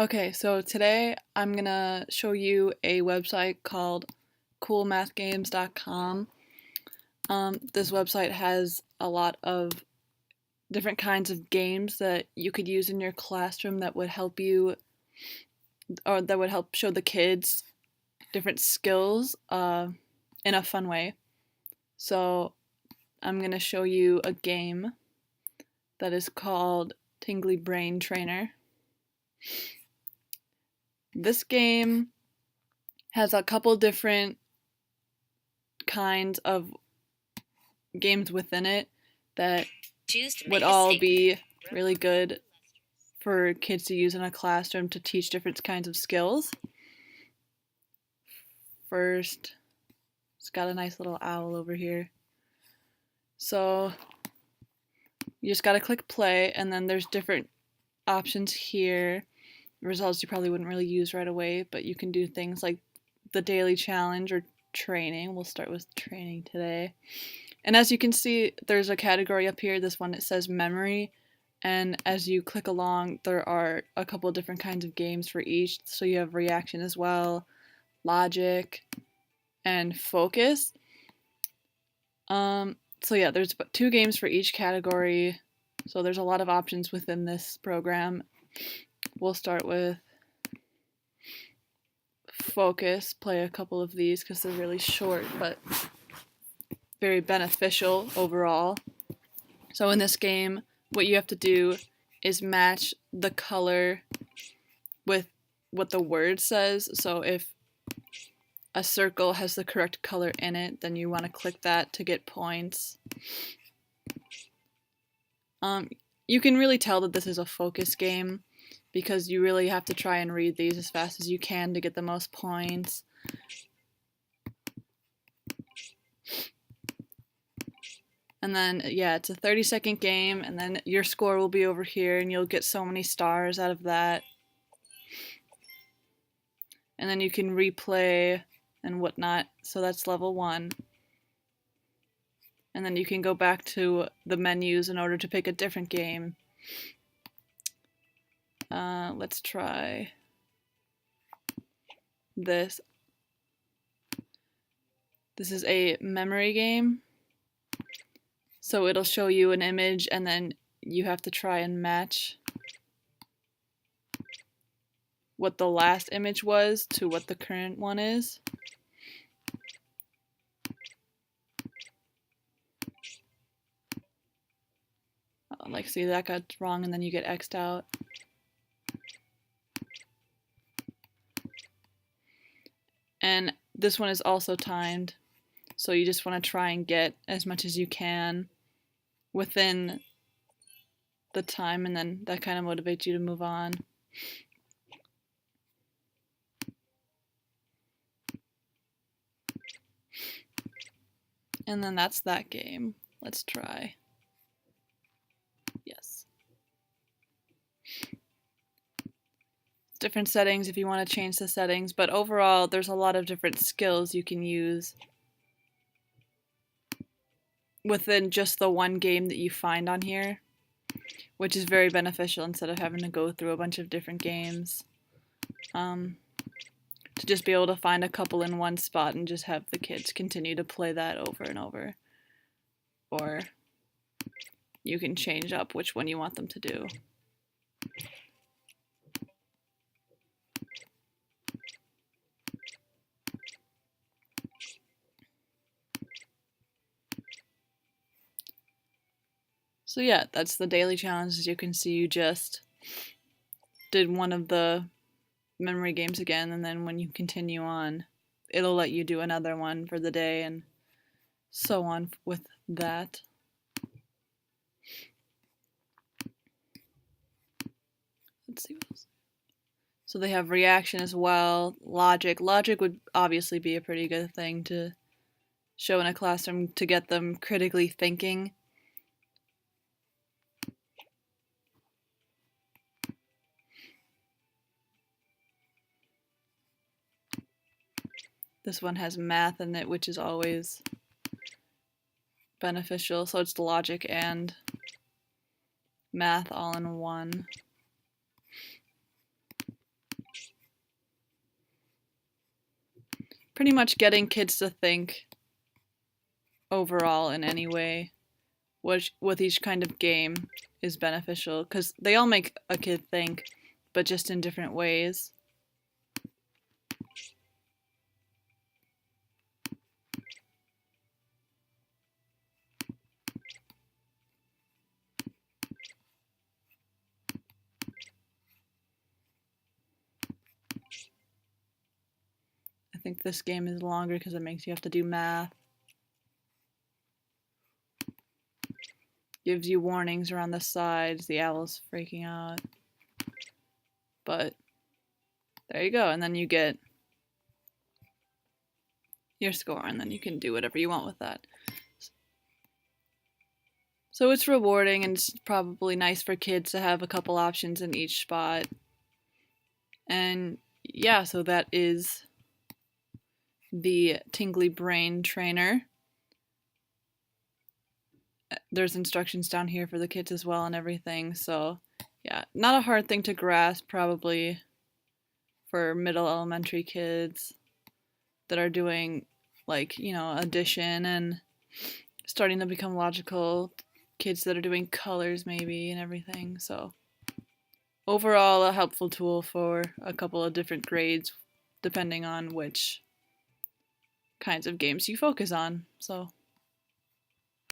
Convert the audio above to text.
Okay, so today I'm gonna show you a website called coolmathgames.com. This website has a lot of different kinds of games that you could use in your classroom that would help you, or that would help show the kids different skills in a fun way. So I'm gonna show you a game that is called Tingly Brain Trainer. This game has a couple different kinds of games within it that would all be really good for kids to use in a classroom to teach different kinds of skills. First, it's got a nice little owl over here. So you just gotta click play, and then there's different options here. Results you probably wouldn't really use right away, but you can do things like the daily challenge or training. We'll start with training today. And as you can see, there's a category up here, this one, it says memory. And as you click along, there are a couple of different kinds of games for each. So you have reaction as well, logic, and focus. So yeah, there's 2 games for each category. So there's a lot of options within this program. We'll start with focus, play a couple of these because they're really short, but very beneficial overall. So in this game, what you have to do is match the color with what the word says. So if a circle has the correct color in it, then you want to click that to get points. You can really tell that this is a focus game because you really have to try and read these as fast as you can to get the most points. And then, yeah, it's a 30-second game, and then your score will be over here, and you'll get so many stars out of that. And then you can replay and whatnot, so that's level 1. And then you can go back to the menus in order to pick a different game. Let's try this. This is a memory game. So it'll show you an image and then you have to try and match what the last image was to what the current one is. Like, see, that got wrong and then you get X'd out. And this one is also timed, so you just want to try and get as much as you can within the time, and then that kind of motivates you to move on. And then that's that game. Let's try. Yes. Different settings if you want to change the settings, but overall there's a lot of different skills you can use within just the one game that you find on here, which is very beneficial instead of having to go through a bunch of different games. To just be able to find a couple in one spot and just have the kids continue to play that over and over. Or you can change up which one you want them to do. So yeah, that's the daily challenge. As you can see, you just did one of the memory games again, and then when you continue on, it'll let you do another one for the day, and so on with that. Let's see what else. So they have reaction as well, logic. Logic would obviously be a pretty good thing to show in a classroom to get them critically thinking. This one has math in it, which is always beneficial. So it's logic and math all in one. pretty much getting kids to think overall in any way with each kind of game is beneficial, because they all make a kid think, but just in different ways. I think this game is longer because it makes you have to do math. Gives you warnings around the sides. The owl's freaking out. But there you go. And then you get your score, and then you can do whatever you want with that. So it's rewarding, and it's probably nice for kids to have a couple options in each spot. And yeah, so that is the Tingly Brain Trainer. There's instructions down here for the kids as well and everything. So yeah, not a hard thing to grasp, probably for middle elementary kids that are doing, like, you know, addition and starting to become logical, kids that are doing colors maybe and everything. So overall, a helpful tool for a couple of different grades depending on which kinds of games you focus on. So